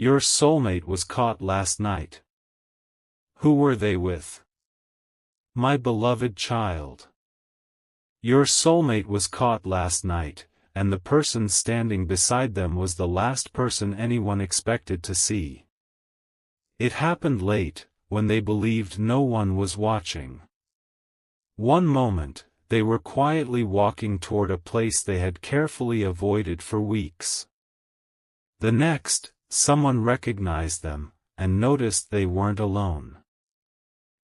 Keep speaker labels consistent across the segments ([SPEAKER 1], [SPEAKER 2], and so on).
[SPEAKER 1] Your soulmate was caught last night. Who were they with? My beloved child. Your soulmate was caught last night, and the person standing beside them was the last person anyone expected to see. It happened late, when they believed no one was watching. One moment, they were quietly walking toward a place they had carefully avoided for weeks. The next, someone recognized them, and noticed they weren't alone.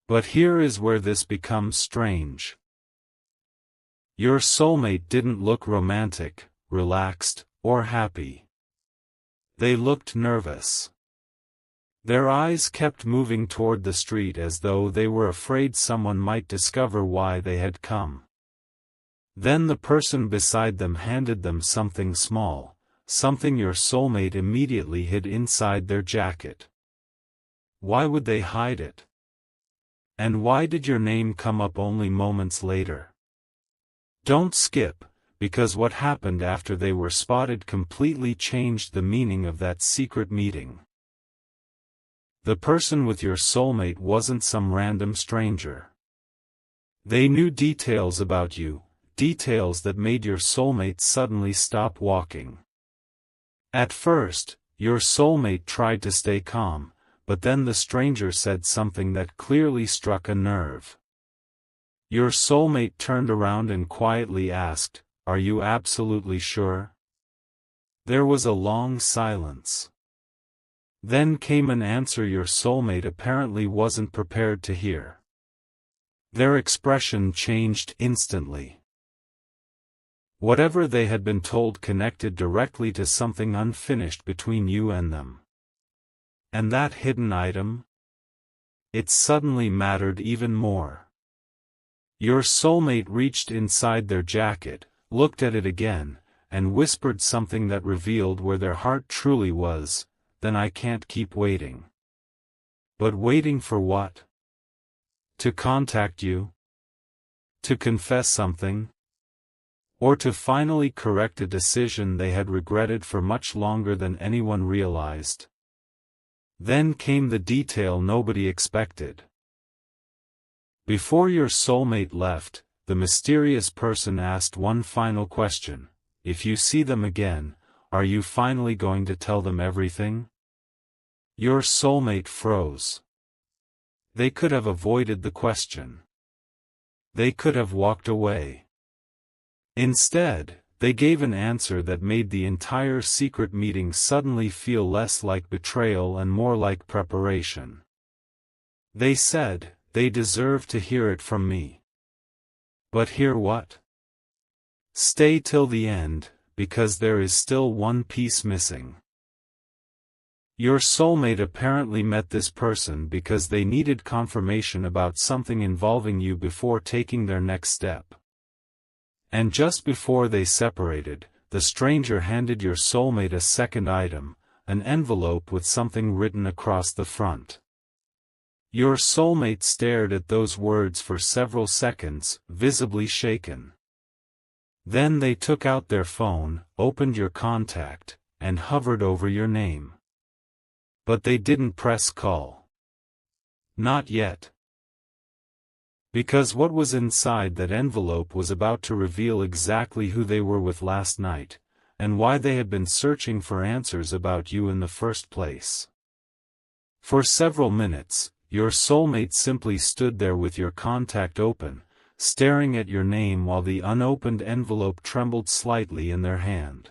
[SPEAKER 1] But here is where this becomes strange. Your soulmate didn't look romantic, relaxed, or happy. They looked nervous. Their eyes kept moving toward the street as though they were afraid someone might discover why they had come. Then the person beside them handed them something small, something your soulmate immediately hid inside their jacket. Why would they hide it? And why did your name come up only moments later? Don't skip, because what happened after they were spotted completely changed the meaning of that secret meeting. The person with your soulmate wasn't some random stranger. They knew details about you, details that made your soulmate suddenly stop walking. At first, your soulmate tried to stay calm, but then the stranger said something that clearly struck a nerve. Your soulmate turned around and quietly asked, "Are you absolutely sure?" There was a long silence. Then came an answer your soulmate apparently wasn't prepared to hear. Their expression changed instantly. Whatever they had been told connected directly to something unfinished between you and them. And that hidden item? It suddenly mattered even more. Your soulmate reached inside their jacket, looked at it again, and whispered something that revealed where their heart truly was. Then I can't keep waiting. But waiting for what? To contact you? To confess something? Or to finally correct a decision they had regretted for much longer than anyone realized? Then came the detail nobody expected. Before your soulmate left, the mysterious person asked one final question: if you see them again, are you finally going to tell them everything? Your soulmate froze. They could have avoided the question. They could have walked away. Instead, they gave an answer that made the entire secret meeting suddenly feel less like betrayal and more like preparation. They said, "They deserve to hear it from me." But hear what? Stay till the end, because there is still one piece missing. Your soulmate apparently met this person because they needed confirmation about something involving you before taking their next step. And just before they separated, the stranger handed your soulmate a second item, an envelope with something written across the front. Your soulmate stared at those words for several seconds, visibly shaken. Then they took out their phone, opened your contact, and hovered over your name. But they didn't press call. Not yet. Because what was inside that envelope was about to reveal exactly who they were with last night, and why they had been searching for answers about you in the first place. For several minutes, your soulmate simply stood there with your contact open, staring at your name while the unopened envelope trembled slightly in their hand.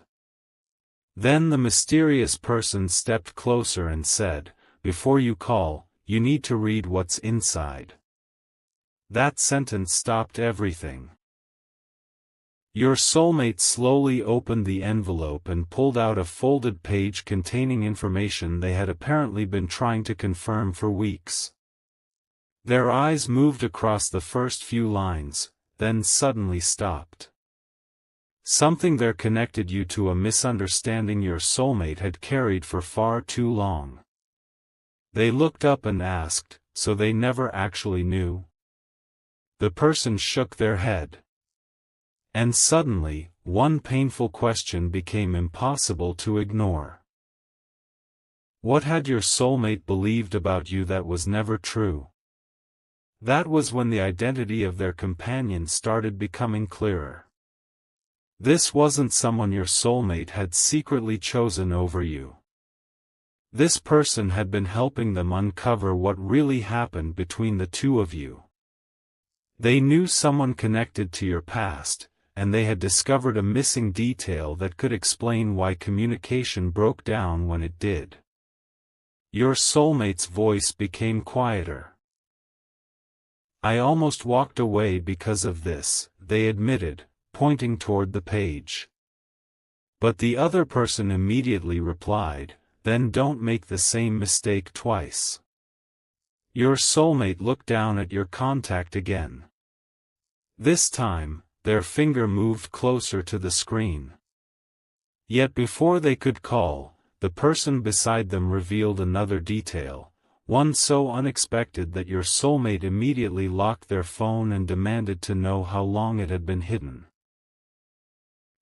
[SPEAKER 1] Then the mysterious person stepped closer and said, "Before you call, you need to read what's inside." That sentence stopped everything. Your soulmate slowly opened the envelope and pulled out a folded page containing information they had apparently been trying to confirm for weeks. Their eyes moved across the first few lines, then suddenly stopped. Something there connected you to a misunderstanding your soulmate had carried for far too long. They looked up and asked, "So they never actually knew?" The person shook their head. And suddenly, one painful question became impossible to ignore. What had your soulmate believed about you that was never true? That was when the identity of their companion started becoming clearer. This wasn't someone your soulmate had secretly chosen over you. This person had been helping them uncover what really happened between the two of you. They knew someone connected to your past, and they had discovered a missing detail that could explain why communication broke down when it did. Your soulmate's voice became quieter. I almost walked away because of this, they admitted, pointing toward the page. But the other person immediately replied, then don't make the same mistake twice. Your soulmate looked down at your contact again. This time, their finger moved closer to the screen. Yet before they could call, the person beside them revealed another detail, one so unexpected that your soulmate immediately locked their phone and demanded to know how long it had been hidden.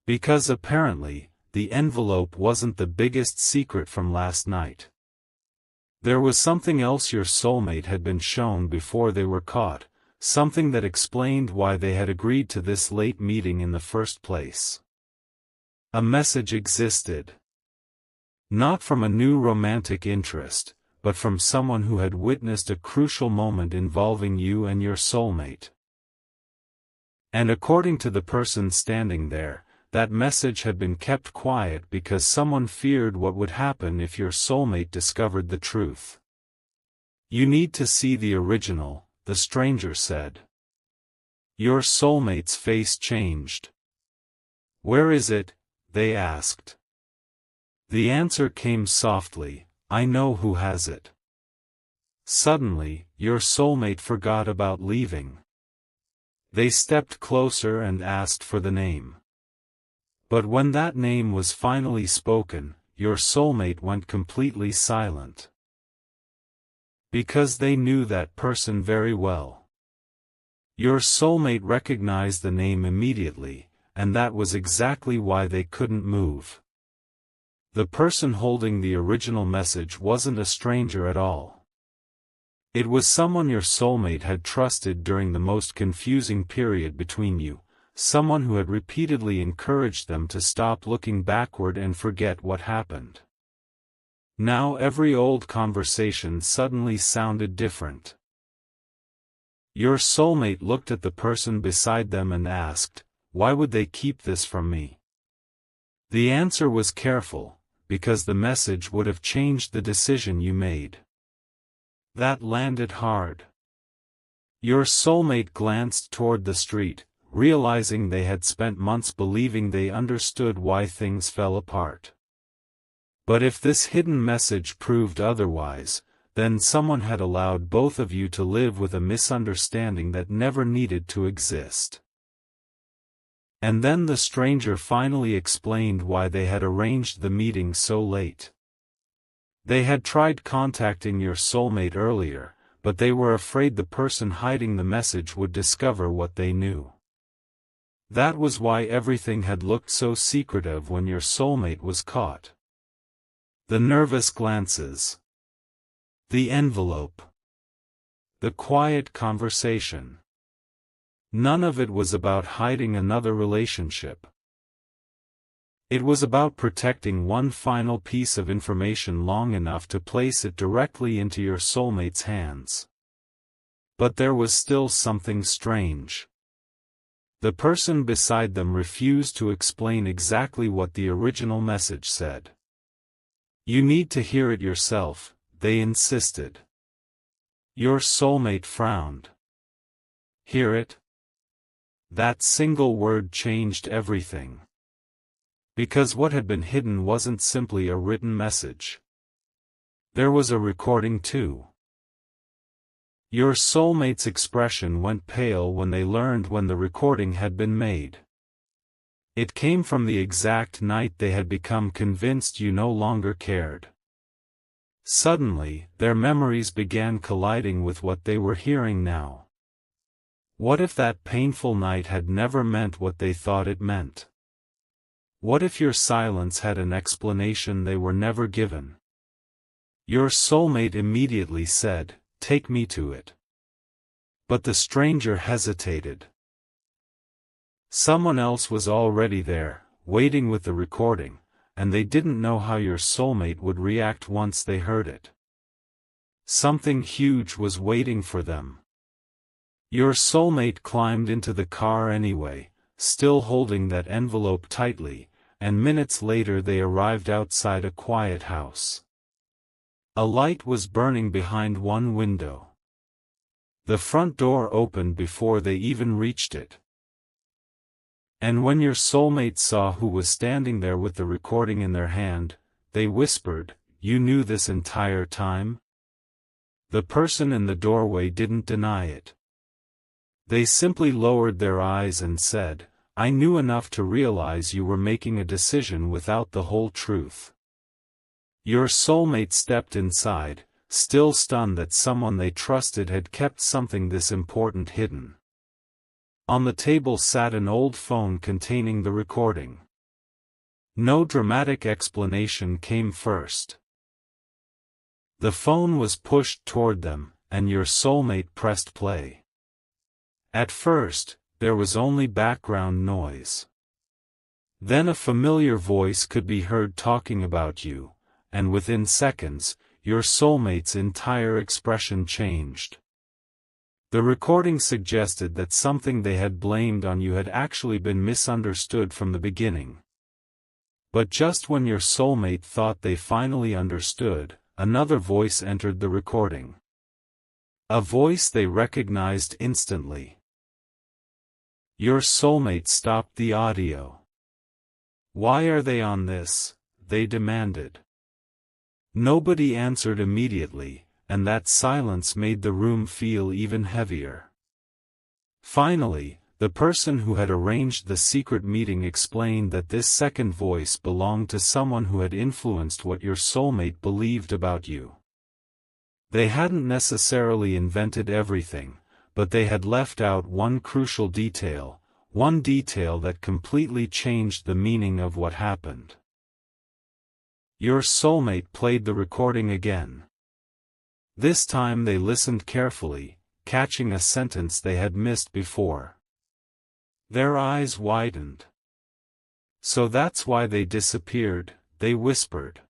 [SPEAKER 1] Because apparently, the envelope wasn't the biggest secret from last night. There was something else your soulmate had been shown before they were caught, something that explained why they had agreed to this late meeting in the first place. A message existed. Not from a new romantic interest, but from someone who had witnessed a crucial moment involving you and your soulmate. And according to the person standing there, that message had been kept quiet because someone feared what would happen if your soulmate discovered the truth. You need to see the original, the stranger said. Your soulmate's face changed. Where is it? They asked. The answer came softly, I know who has it. Suddenly, your soulmate forgot about leaving. They stepped closer and asked for the name. But when that name was finally spoken, your soulmate went completely silent. Because they knew that person very well. Your soulmate recognized the name immediately, and that was exactly why they couldn't move. The person holding the original message wasn't a stranger at all. It was someone your soulmate had trusted during the most confusing period between you, someone who had repeatedly encouraged them to stop looking backward and forget what happened. Now every old conversation suddenly sounded different. Your soulmate looked at the person beside them and asked, why would they keep this from me? The answer was careful, because the message would have changed the decision you made. That landed hard. Your soulmate glanced toward the street, realizing they had spent months believing they understood why things fell apart. But if this hidden message proved otherwise, then someone had allowed both of you to live with a misunderstanding that never needed to exist. And then the stranger finally explained why they had arranged the meeting so late. They had tried contacting your soulmate earlier, but they were afraid the person hiding the message would discover what they knew. That was why everything had looked so secretive when your soulmate was caught. The nervous glances. The envelope. The quiet conversation. None of it was about hiding another relationship. It was about protecting one final piece of information long enough to place it directly into your soulmate's hands. But there was still something strange. The person beside them refused to explain exactly what the original message said. You need to hear it yourself, they insisted. Your soulmate frowned. Hear it? That single word changed everything. Because what had been hidden wasn't simply a written message. There was a recording too. Your soulmate's expression went pale when they learned when the recording had been made. It came from the exact night they had become convinced you no longer cared. Suddenly, their memories began colliding with what they were hearing now. What if that painful night had never meant what they thought it meant? What if your silence had an explanation they were never given? Your soulmate immediately said, "Take me to it." But the stranger hesitated. Someone else was already there, waiting with the recording, and they didn't know how your soulmate would react once they heard it. Something huge was waiting for them. Your soulmate climbed into the car anyway, still holding that envelope tightly, and minutes later they arrived outside a quiet house. A light was burning behind one window. The front door opened before they even reached it. And when your soulmate saw who was standing there with the recording in their hand, they whispered, "You knew this entire time?" The person in the doorway didn't deny it. They simply lowered their eyes and said, "I knew enough to realize you were making a decision without the whole truth." Your soulmate stepped inside, still stunned that someone they trusted had kept something this important hidden. On the table sat an old phone containing the recording. No dramatic explanation came first. The phone was pushed toward them, and your soulmate pressed play. At first, there was only background noise. Then a familiar voice could be heard talking about you, and within seconds, your soulmate's entire expression changed. The recording suggested that something they had blamed on you had actually been misunderstood from the beginning. But just when your soulmate thought they finally understood, another voice entered the recording. A voice they recognized instantly. Your soulmate stopped the audio. "Why are they on this?" they demanded. Nobody answered immediately, and that silence made the room feel even heavier. Finally, the person who had arranged the secret meeting explained that this second voice belonged to someone who had influenced what your soulmate believed about you. They hadn't necessarily invented everything, but they had left out one crucial detail, one detail that completely changed the meaning of what happened. Your soulmate played the recording again. This time they listened carefully, catching a sentence they had missed before. Their eyes widened. "So that's why they disappeared," they whispered.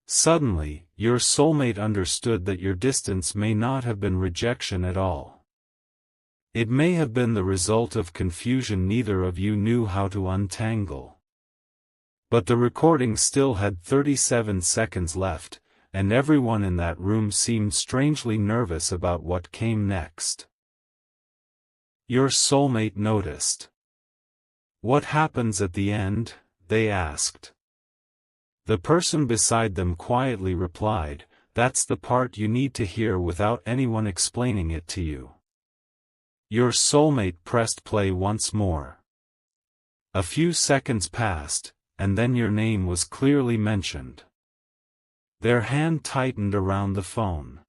[SPEAKER 1] Suddenly, your soulmate understood that your distance may not have been rejection at all. It may have been the result of confusion neither of you knew how to untangle. But the recording still had 37 seconds left, and everyone in that room seemed strangely nervous about what came next. Your soulmate noticed. "What happens at the end?" they asked. The person beside them quietly replied, "That's the part you need to hear without anyone explaining it to you." Your soulmate pressed play once more. A few seconds passed, and then your name was clearly mentioned. Their hand tightened around the phone.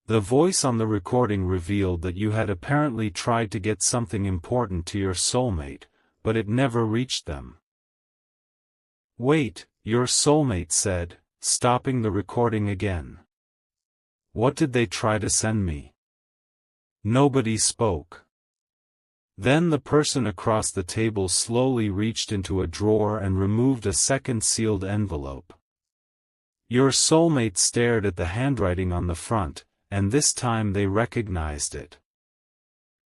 [SPEAKER 1] The voice on the recording revealed that you had apparently tried to get something important to your soulmate, but it never reached them. "Wait," your soulmate said, stopping the recording again. "What did they try to send me?" Nobody spoke. Then the person across the table slowly reached into a drawer and removed a second sealed envelope. Your soulmate stared at the handwriting on the front, and this time they recognized it.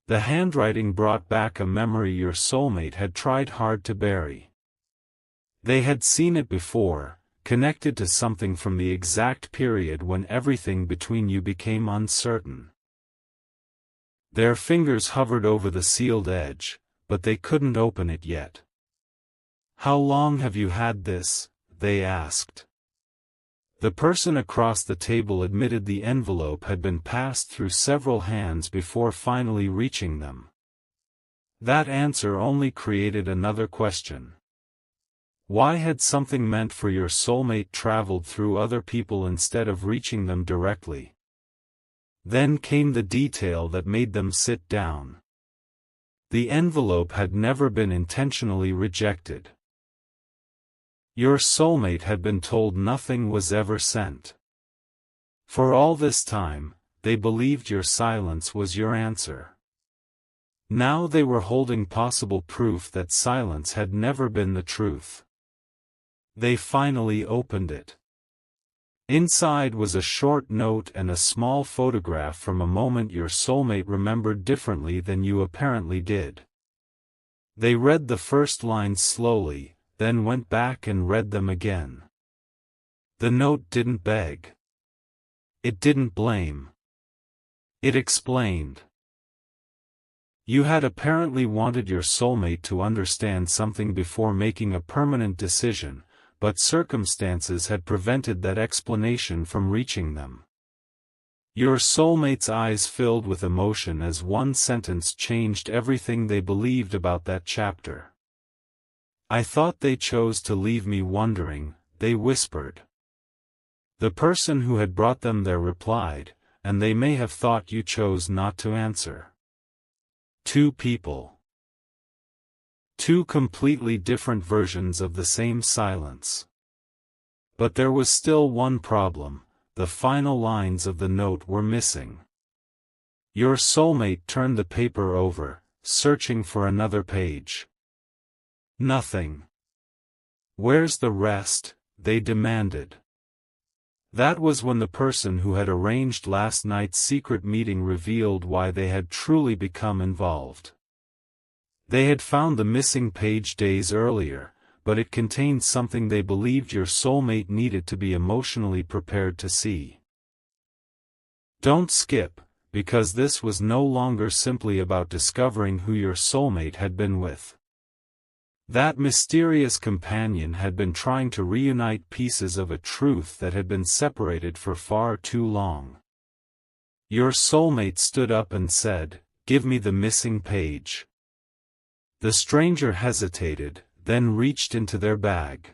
[SPEAKER 1] The handwriting brought back a memory your soulmate had tried hard to bury. They had seen it before, connected to something from the exact period when everything between you became uncertain. Their fingers hovered over the sealed edge, but they couldn't open it yet. "How long have you had this?" they asked. The person across the table admitted the envelope had been passed through several hands before finally reaching them. That answer only created another question. Why had something meant for your soulmate traveled through other people instead of reaching them directly? Then came the detail that made them sit down. The envelope had never been intentionally rejected. Your soulmate had been told nothing was ever sent. For all this time, they believed your silence was your answer. Now they were holding possible proof that silence had never been the truth. They finally opened it. Inside was a short note and a small photograph from a moment your soulmate remembered differently than you apparently did. They read the first lines slowly, then went back and read them again. The note didn't beg. It didn't blame. It explained. You had apparently wanted your soulmate to understand something before making a permanent decision, but circumstances had prevented that explanation from reaching them. Your soulmate's eyes filled with emotion as one sentence changed everything they believed about that chapter. I thought they chose to leave me wondering, they whispered. The person who had brought them there replied, and they may have thought you chose not to answer. Two people. Two completely different versions of the same silence. But there was still one problem, the final lines of the note were missing. Your soulmate turned the paper over, searching for another page. Nothing. Where's the rest? They demanded. That was when the person who had arranged last night's secret meeting revealed why they had truly become involved. They had found the missing page days earlier, but it contained something they believed your soulmate needed to be emotionally prepared to see. Don't skip, because this was no longer simply about discovering who your soulmate had been with. That mysterious companion had been trying to reunite pieces of a truth that had been separated for far too long. Your soulmate stood up and said, "Give me the missing page." The stranger hesitated, then reached into their bag.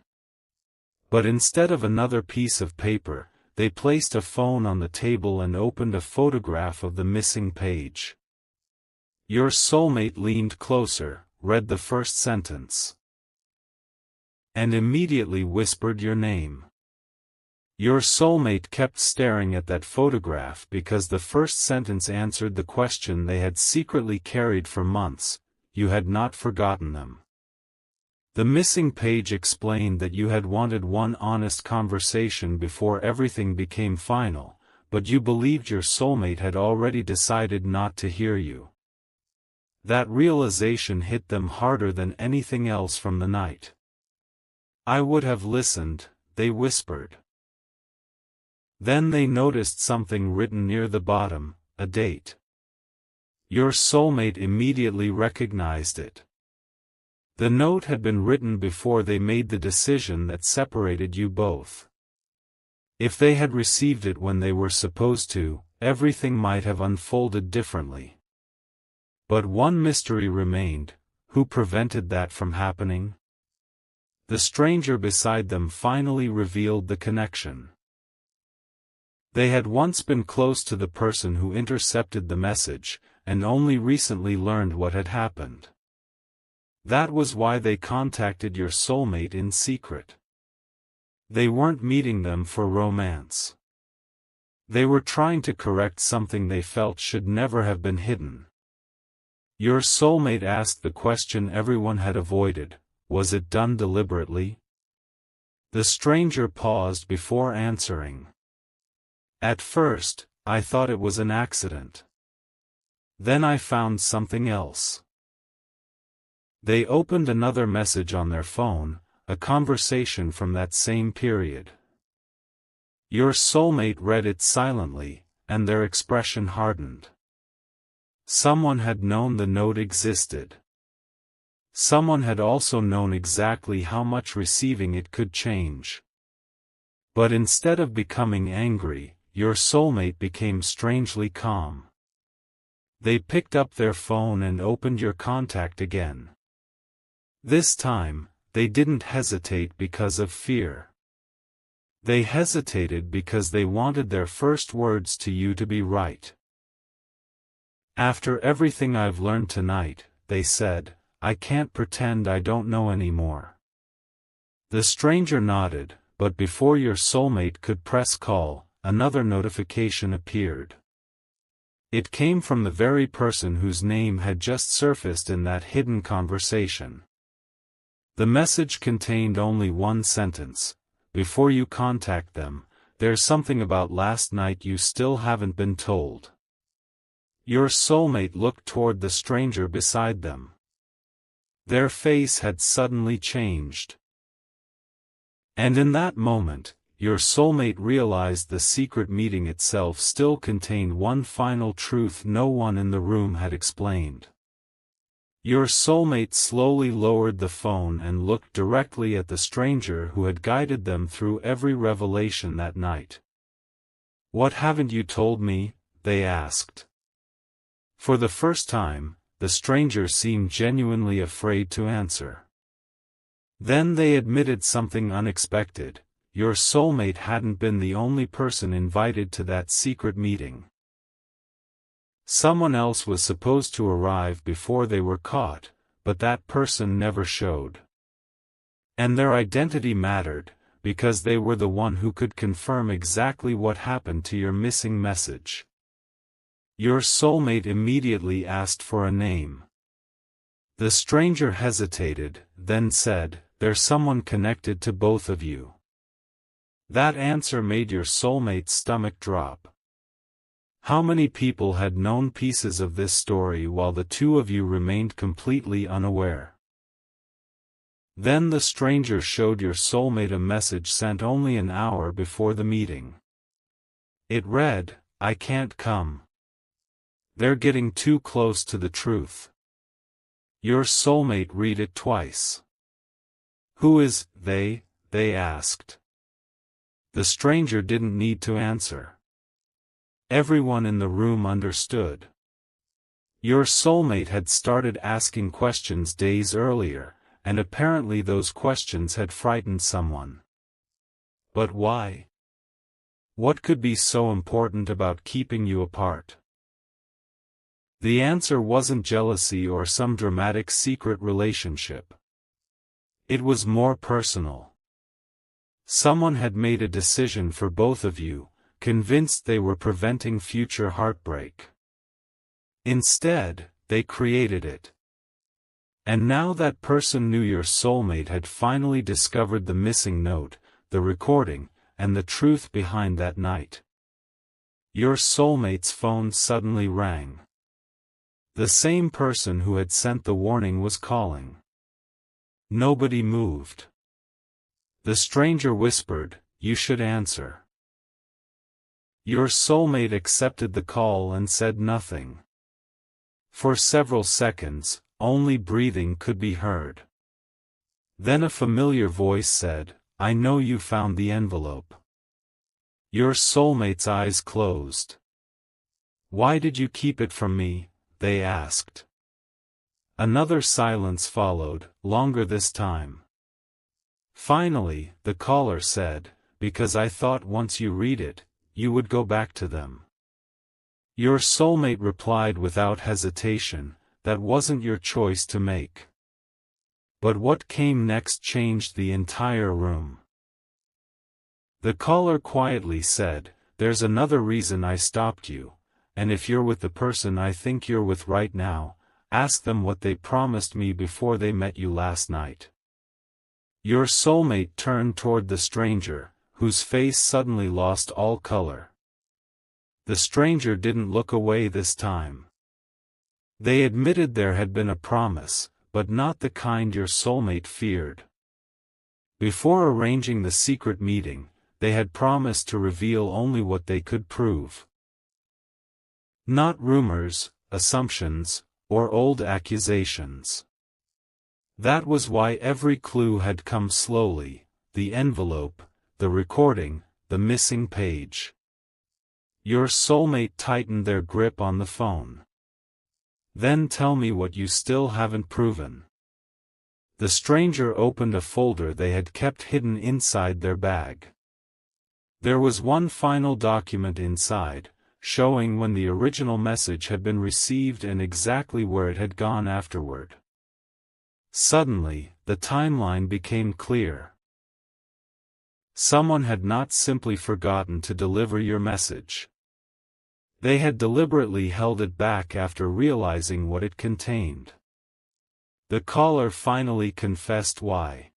[SPEAKER 1] But instead of another piece of paper, they placed a phone on the table and opened a photograph of the missing page. Your soulmate leaned closer, read the first sentence, and immediately whispered your name. Your soulmate kept staring at that photograph because the first sentence answered the question they had secretly carried for months: you had not forgotten them. The missing page explained that you had wanted one honest conversation before everything became final, but you believed your soulmate had already decided not to hear you. That realization hit them harder than anything else from the night. I would have listened, they whispered. Then they noticed something written near the bottom, a date. Your soulmate immediately recognized it. The note had been written before they made the decision that separated you both. If they had received it when they were supposed to, everything might have unfolded differently. But one mystery remained: who prevented that from happening? The stranger beside them finally revealed the connection. They had once been close to the person who intercepted the message, and only recently learned what had happened. That was why they contacted your soulmate in secret. They weren't meeting them for romance. They were trying to correct something they felt should never have been hidden. Your soulmate asked the question everyone had avoided: was it done deliberately? The stranger paused before answering. At first, I thought it was an accident. Then I found something else. They opened another message on their phone, a conversation from that same period. Your soulmate read it silently, and their expression hardened. Someone had known the note existed. Someone had also known exactly how much receiving it could change. But instead of becoming angry, your soulmate became strangely calm. They picked up their phone and opened your contact again. This time, they didn't hesitate because of fear. They hesitated because they wanted their first words to you to be right. After everything I've learned tonight, they said, I can't pretend I don't know anymore. The stranger nodded, but before your soulmate could press call, another notification appeared. It came from the very person whose name had just surfaced in that hidden conversation. The message contained only one sentence: "Before you contact them, there's something about last night you still haven't been told." Your soulmate looked toward the stranger beside them. Their face had suddenly changed. And in that moment, your soulmate realized the secret meeting itself still contained one final truth no one in the room had explained. Your soulmate slowly lowered the phone and looked directly at the stranger who had guided them through every revelation that night. "What haven't you told me?" they asked. For the first time, the stranger seemed genuinely afraid to answer. Then they admitted something unexpected: your soulmate hadn't been the only person invited to that secret meeting. Someone else was supposed to arrive before they were caught, but that person never showed. And their identity mattered, because they were the one who could confirm exactly what happened to your missing message. Your soulmate immediately asked for a name. The stranger hesitated, then said, "There's someone connected to both of you." That answer made your soulmate's stomach drop. How many people had known pieces of this story while the two of you remained completely unaware? Then the stranger showed your soulmate a message sent only an hour before the meeting. It read, "I can't come. They're getting too close to the truth." Your soulmate read it twice. "Who is they?" they asked. The stranger didn't need to answer. Everyone in the room understood. Your soulmate had started asking questions days earlier, and apparently those questions had frightened someone. But why? What could be so important about keeping you apart? The answer wasn't jealousy or some dramatic secret relationship. It was more personal. Someone had made a decision for both of you, convinced they were preventing future heartbreak. Instead, they created it. And now that person knew your soulmate had finally discovered the missing note, the recording, and the truth behind that night. Your soulmate's phone suddenly rang. The same person who had sent the warning was calling. Nobody moved. The stranger whispered, "You should answer." Your soulmate accepted the call and said nothing. For several seconds, only breathing could be heard. Then a familiar voice said, "I know you found the envelope." Your soulmate's eyes closed. "Why did you keep it from me?" they asked. Another silence followed, longer this time. Finally, the caller said, "Because I thought once you read it, you would go back to them." Your soulmate replied without hesitation, "That wasn't your choice to make." But what came next changed the entire room. The caller quietly said, "There's another reason I stopped you, and if you're with the person I think you're with right now, ask them what they promised me before they met you last night." Your soulmate turned toward the stranger, whose face suddenly lost all color. The stranger didn't look away this time. They admitted there had been a promise, but not the kind your soulmate feared. Before arranging the secret meeting, they had promised to reveal only what they could prove. Not rumors, assumptions, or old accusations. That was why every clue had come slowly: the envelope, the recording, the missing page. Your soulmate tightened their grip on the phone. "Then tell me what you still haven't proven." The stranger opened a folder they had kept hidden inside their bag. There was one final document inside, showing when the original message had been received and exactly where it had gone afterward. Suddenly, the timeline became clear. Someone had not simply forgotten to deliver your message. They had deliberately held it back after realizing what it contained. The caller finally confessed why.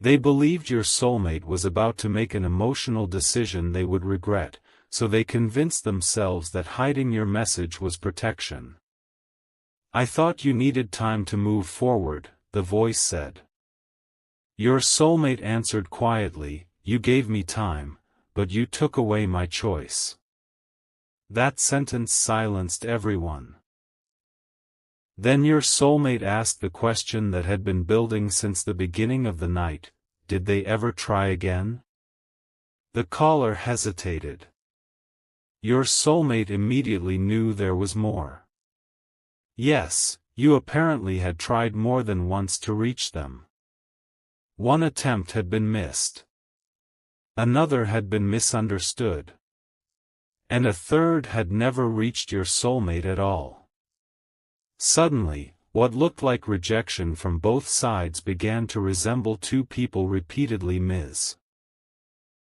[SPEAKER 1] They believed your soulmate was about to make an emotional decision they would regret, so they convinced themselves that hiding your message was protection. I thought you needed time to move forward, the voice said. Your soulmate answered quietly, you gave me time, but you took away my choice. That sentence silenced everyone. Then your soulmate asked the question that had been building since the beginning of the night, did they ever try again? The caller hesitated. Your soulmate immediately knew there was more. Yes, you apparently had tried more than once to reach them. One attempt had been missed. Another had been misunderstood. And a third had never reached your soulmate at all. Suddenly, what looked like rejection from both sides began to resemble two people repeatedly miss.